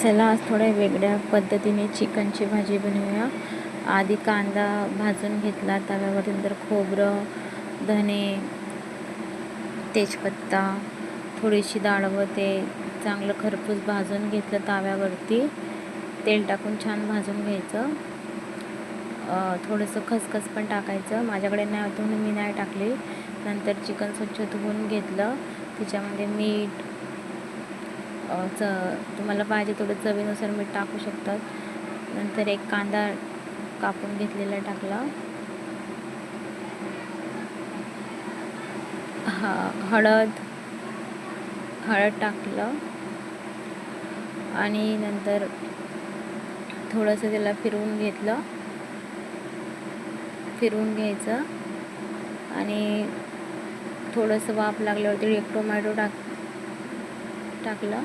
चला आज थोड्या वेगळ्या पद्धतीने चिकनची भाजी बनवूया. आधी कांदा भाजून घेतला तव्यावर, नंतर खोबरं, धने, तेजपत्ता, थोडीशी डाळ व ते चांगलं खरपूस भाजून घेतलं. तव्यावरती तेल टाकून छान भाजून घ्यायचं. थोडंसं खसखस पण टाकायचं. माझ्याकडे नाही होतं म्हणून मी नाही टाकली. नंतर चिकन स्वच्छ धुवून घेतलं. त्याच्यामध्ये मीठ, तुम्हाला पाहिजे थोडं चवीनुसार मीठ टाकू शकतात. नंतर एक कांदा कापून घेतलेला टाकला. हळद टाकलं आणि नंतर थोडंसं त्याला फिरवून घ्यायचं आणि थोडंसं वाफ लागल्यावरती एक टोमॅटो टाकलं,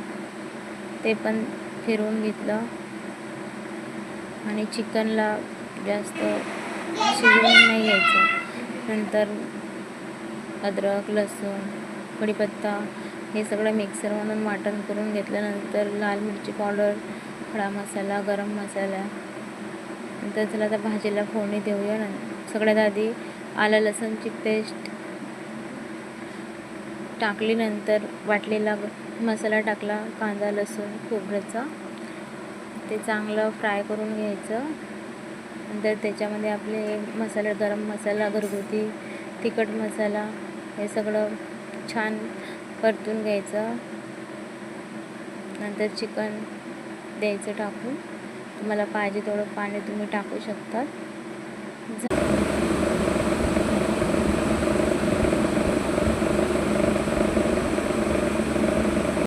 ते पण फिरवून घेतलं आणि चिकनला जास्त शिजवून नाही घ्यायचं. नंतर अद्रक, लसूण, कढीपत्ता हे सगळं मिक्सरमधून वाटण करून घेतल्यानंतर लाल मिरची पावडर, खडा मसाला, गरम मसाला, नंतर त्याला त्या भाजीला फोडणी देऊया. सगळ्यात आधी आलं लसूणची पेस्ट टाकली. नंतर वाटलेला मसाला टाकला, कांदा, लसूण, खोबऱ्याचा, ते चांगलं फ्राय करून घ्यायचं. नंतर त्याच्यामध्ये आपले मसाले, गरम मसाला, घरगुती तिखट मसाला, हे सगळं छान परतून घ्यायचं. नंतर चिकन द्यायचं टाकून. तुम्हाला पाहिजे तेवढं पाणी तुम्ही टाकू शकतात.